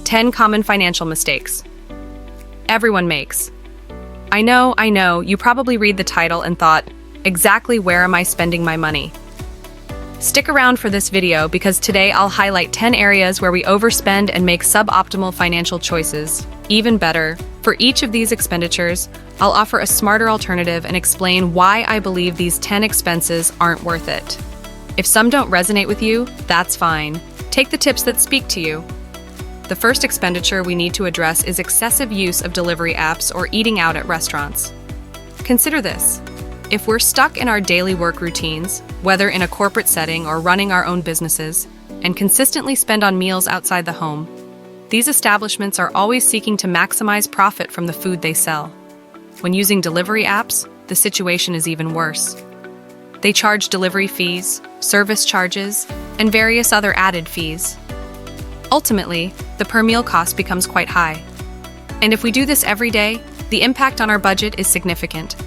10 common financial mistakes everyone makes. I know, you probably read the title and thought, exactly where am I spending my money? Stick around for this video because today I'll highlight 10 areas where we overspend and make suboptimal financial choices. Even better, for each of these expenditures, I'll offer a smarter alternative and explain why I believe these 10 expenses aren't worth it. If some don't resonate with you, that's fine. Take the tips that speak to you. The first expenditure we need to address is excessive use of delivery apps or eating out at restaurants. Consider this. If we're stuck in our daily work routines, whether in a corporate setting or running our own businesses, and consistently spend on meals outside the home, these establishments are always seeking to maximize profit from the food they sell. When using delivery apps, the situation is even worse. They charge delivery fees, service charges, and various other added fees. Ultimately, the per meal cost becomes quite high. And if we do this every day, the impact on our budget is significant.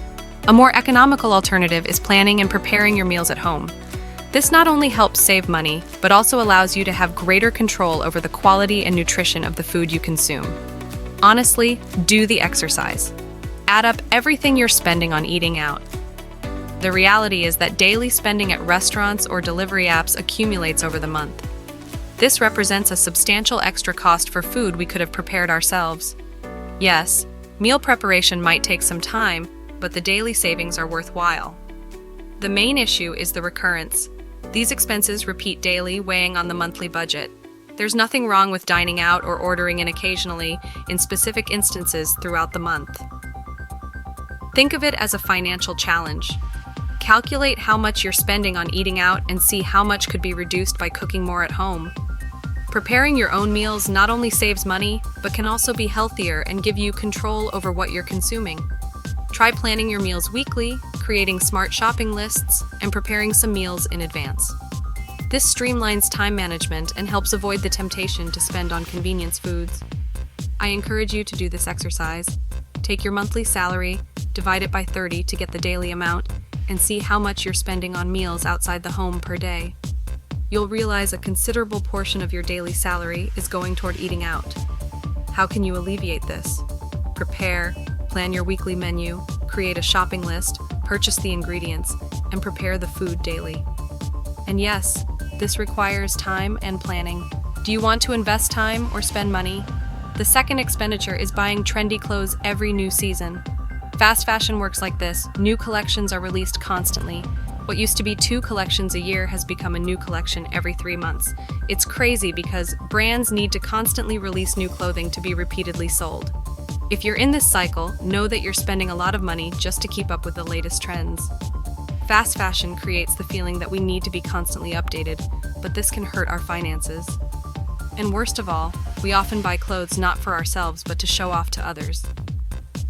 A more economical alternative is planning and preparing your meals at home. This not only helps save money, but also allows you to have greater control over the quality and nutrition of the food you consume. Honestly, do the exercise. Add up everything you're spending on eating out. The reality is that daily spending at restaurants or delivery apps accumulates over the month. This represents a substantial extra cost for food we could have prepared ourselves. Yes, meal preparation might take some time, but the daily savings are worthwhile. The main issue is the recurrence. These expenses repeat daily, weighing on the monthly budget. There's nothing wrong with dining out or ordering in occasionally in specific instances throughout the month. Think of it as a financial challenge. Calculate how much you're spending on eating out and see how much could be reduced by cooking more at home. Preparing your own meals not only saves money, but can also be healthier and give you control over what you're consuming. Try planning your meals weekly, creating smart shopping lists, and preparing some meals in advance. This streamlines time management and helps avoid the temptation to spend on convenience foods. I encourage you to do this exercise. Take your monthly salary, divide it by 30 to get the daily amount, and see how much you're spending on meals outside the home per day. You'll realize a considerable portion of your daily salary is going toward eating out. How can you alleviate this? Prepare, plan your weekly menu, create a shopping list, purchase the ingredients, and prepare the food daily. And yes, this requires time and planning. Do you want to invest time or spend money? The second expenditure is buying trendy clothes every new season. Fast fashion works like this. New collections are released constantly. What used to be 2 collections a year has become a new collection every 3 months. It's crazy because brands need to constantly release new clothing to be repeatedly sold. If you're in this cycle, know that you're spending a lot of money just to keep up with the latest trends. Fast fashion creates the feeling that we need to be constantly updated, but this can hurt our finances. And worst of all, we often buy clothes not for ourselves but to show off to others.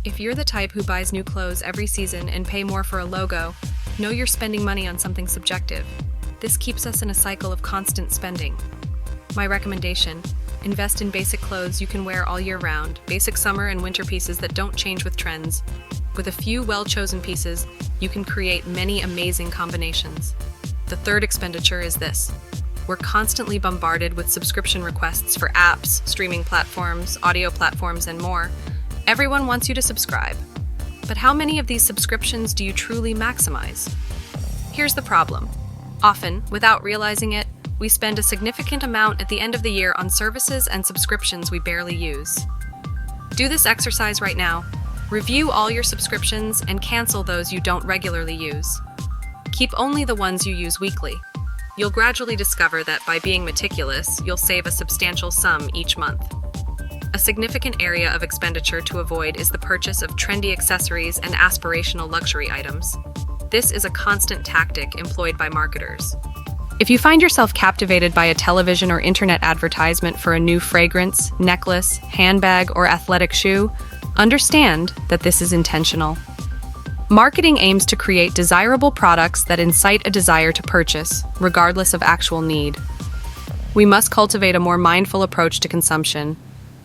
If you're the type who buys new clothes every season and pay more for a logo, know you're spending money on something subjective. This keeps us in a cycle of constant spending. My recommendation: invest in basic clothes you can wear all year round, basic summer and winter pieces that don't change with trends. With a few well-chosen pieces, you can create many amazing combinations. The third expenditure is this. We're constantly bombarded with subscription requests for apps, streaming platforms, audio platforms, and more. Everyone wants you to subscribe. But how many of these subscriptions do you truly maximize? Here's the problem. Often, without realizing it, we spend a significant amount at the end of the year on services and subscriptions we barely use. Do this exercise right now. Review all your subscriptions and cancel those you don't regularly use. Keep only the ones you use weekly. You'll gradually discover that by being meticulous, you'll save a substantial sum each month. A significant area of expenditure to avoid is the purchase of trendy accessories and aspirational luxury items. This is a constant tactic employed by marketers. If you find yourself captivated by a television or internet advertisement for a new fragrance, necklace, handbag, or athletic shoe, understand that this is intentional. Marketing aims to create desirable products that incite a desire to purchase, regardless of actual need. We must cultivate a more mindful approach to consumption,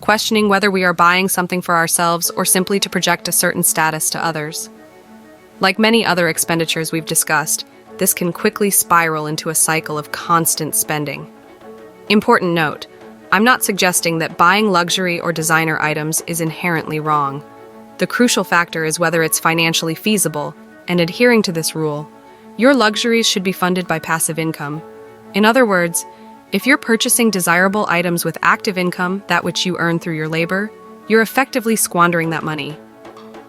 questioning whether we are buying something for ourselves or simply to project a certain status to others. Like many other expenditures we've discussed, this can quickly spiral into a cycle of constant spending. Important note, I'm not suggesting that buying luxury or designer items is inherently wrong. The crucial factor is whether it's financially feasible, and adhering to this rule, your luxuries should be funded by passive income. In other words, if you're purchasing desirable items with active income, that which you earn through your labor, you're effectively squandering that money.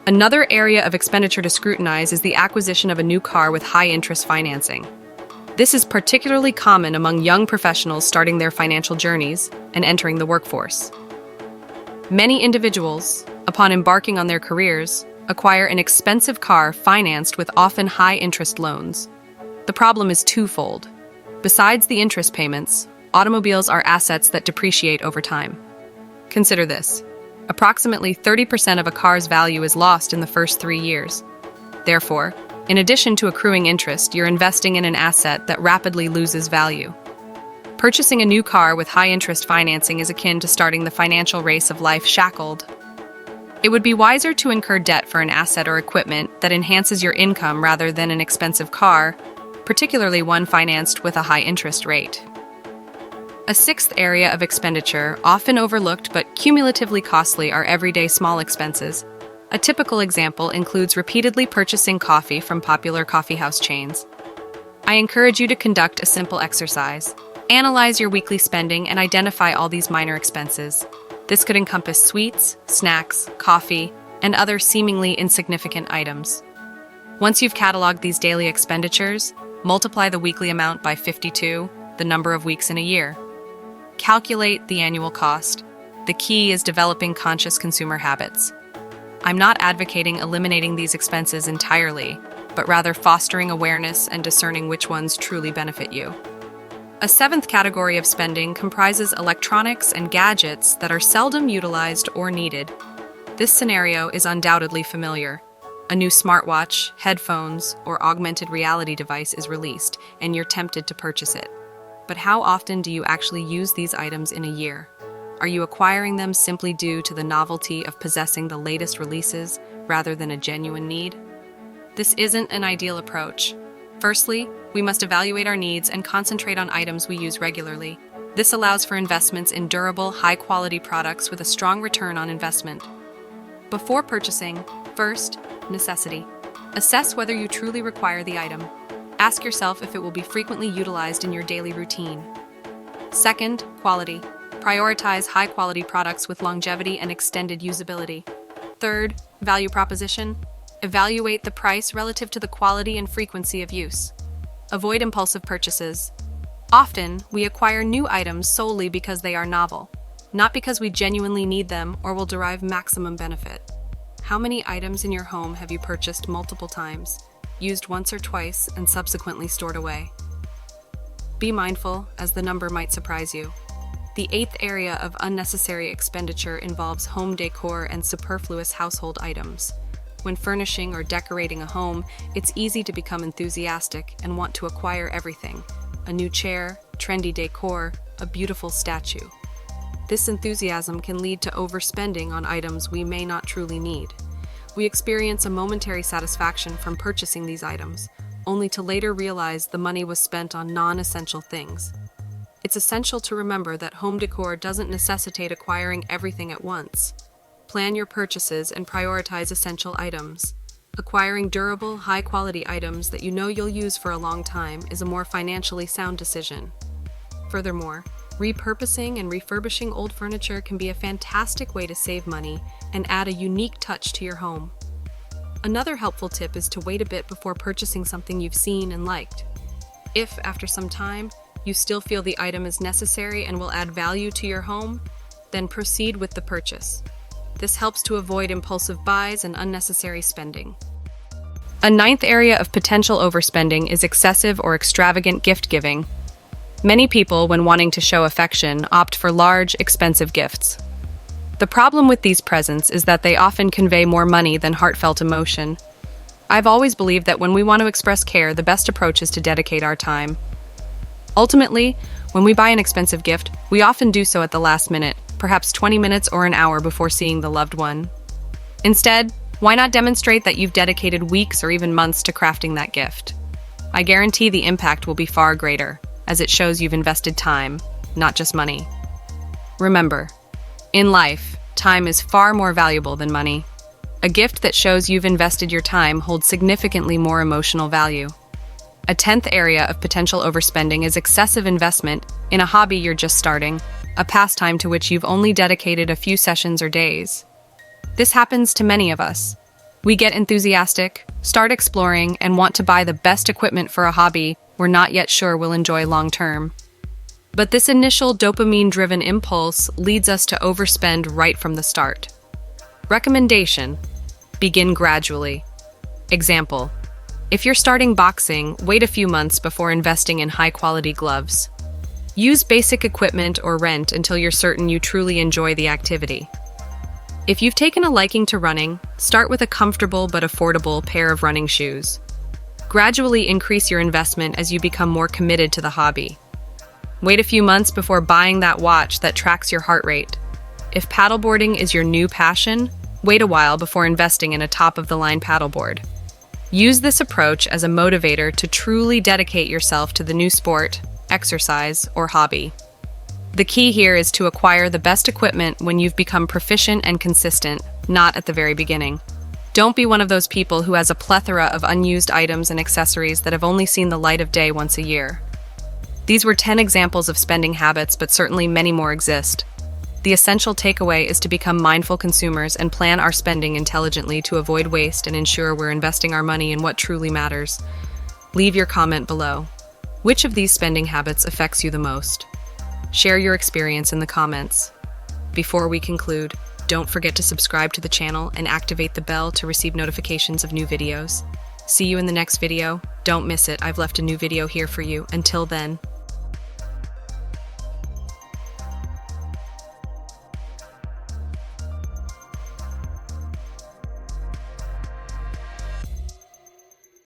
Another area of expenditure to scrutinize is the acquisition of a new car with high-interest financing. This is particularly common among young professionals starting their financial journeys and entering the workforce. Many individuals, upon embarking on their careers, acquire an expensive car financed with often high-interest loans. The problem is twofold. Besides the interest payments, automobiles are assets that depreciate over time. Consider this. Approximately 30% of a car's value is lost in the first 3 years. Therefore, in addition to accruing interest, you're investing in an asset that rapidly loses value. Purchasing a new car with high-interest financing is akin to starting the financial race of life shackled. It would be wiser to incur debt for an asset or equipment that enhances your income rather than an expensive car, particularly one financed with a high interest rate. A sixth area of expenditure, often overlooked but cumulatively costly, are everyday small expenses. A typical example includes repeatedly purchasing coffee from popular coffeehouse chains. I encourage you to conduct a simple exercise. Analyze your weekly spending and identify all these minor expenses. This could encompass sweets, snacks, coffee, and other seemingly insignificant items. Once you've cataloged these daily expenditures, multiply the weekly amount by 52, the number of weeks in a year. Calculate the annual cost. The key is developing conscious consumer habits. I'm not advocating eliminating these expenses entirely, but rather fostering awareness and discerning which ones truly benefit you. A seventh category of spending comprises electronics and gadgets that are seldom utilized or needed. This scenario is undoubtedly familiar. A new smartwatch, headphones, or augmented reality device is released, and you're tempted to purchase it. But how often do you actually use these items in a year? Are you acquiring them simply due to the novelty of possessing the latest releases rather than a genuine need? This isn't an ideal approach. Firstly, we must evaluate our needs and concentrate on items we use regularly. This allows for investments in durable, high-quality products with a strong return on investment. Before purchasing, first, necessity. Assess whether you truly require the item. Ask yourself if it will be frequently utilized in your daily routine. Second, quality. Prioritize high-quality products with longevity and extended usability. Third, value proposition. Evaluate the price relative to the quality and frequency of use. Avoid impulsive purchases. Often, we acquire new items solely because they are novel, not because we genuinely need them or will derive maximum benefit. How many items in your home have you purchased multiple times, used once or twice, and subsequently stored away? Be mindful, as the number might surprise you. The eighth area of unnecessary expenditure involves home decor and superfluous household items. When furnishing or decorating a home, it's easy to become enthusiastic and want to acquire everything: a new chair, trendy decor, a beautiful statue. This enthusiasm can lead to overspending on items we may not truly need. We experience a momentary satisfaction from purchasing these items, only to later realize the money was spent on non-essential things. It's essential to remember that home decor doesn't necessitate acquiring everything at once. Plan your purchases and prioritize essential items. Acquiring durable, high-quality items that you know you'll use for a long time is a more financially sound decision. Furthermore, repurposing and refurbishing old furniture can be a fantastic way to save money and add a unique touch to your home. Another helpful tip is to wait a bit before purchasing something you've seen and liked. If, after some time, you still feel the item is necessary and will add value to your home, then proceed with the purchase. This helps to avoid impulsive buys and unnecessary spending. A ninth area of potential overspending is excessive or extravagant gift giving. Many people, when wanting to show affection, opt for large, expensive gifts. The problem with these presents is that they often convey more money than heartfelt emotion. I've always believed that when we want to express care, the best approach is to dedicate our time. Ultimately, when we buy an expensive gift, we often do so at the last minute, perhaps 20 minutes or an hour before seeing the loved one. Instead, why not demonstrate that you've dedicated weeks or even months to crafting that gift? I guarantee the impact will be far greater, as it shows you've invested time, not just money. Remember, in life, time is far more valuable than money. A gift that shows you've invested your time holds significantly more emotional value. A 10th area of potential overspending is excessive investment in a hobby you're just starting, a pastime to which you've only dedicated a few sessions or days. This happens to many of us. We get enthusiastic, start exploring, and want to buy the best equipment for a hobby we're not yet sure we'll enjoy long term. But this initial dopamine-driven impulse leads us to overspend right from the start. Recommendation: begin gradually. Example: if you're starting boxing, wait a few months before investing in high-quality gloves. Use basic equipment or rent until you're certain you truly enjoy the activity. If you've taken a liking to running, start with a comfortable but affordable pair of running shoes. Gradually increase your investment as you become more committed to the hobby. Wait a few months before buying that watch that tracks your heart rate. If paddleboarding is your new passion, wait a while before investing in a top-of-the-line paddleboard. Use this approach as a motivator to truly dedicate yourself to the new sport, exercise, or hobby. The key here is to acquire the best equipment when you've become proficient and consistent, not at the very beginning. Don't be one of those people who has a plethora of unused items and accessories that have only seen the light of day once a year. These were 10 examples of spending habits, but certainly many more exist. The essential takeaway is to become mindful consumers and plan our spending intelligently to avoid waste and ensure we're investing our money in what truly matters. Leave your comment below. Which of these spending habits affects you the most? Share your experience in the comments. Before we conclude, don't forget to subscribe to the channel and activate the bell to receive notifications of new videos. See you in the next video. Don't miss it. I've left a new video here for you. Until then.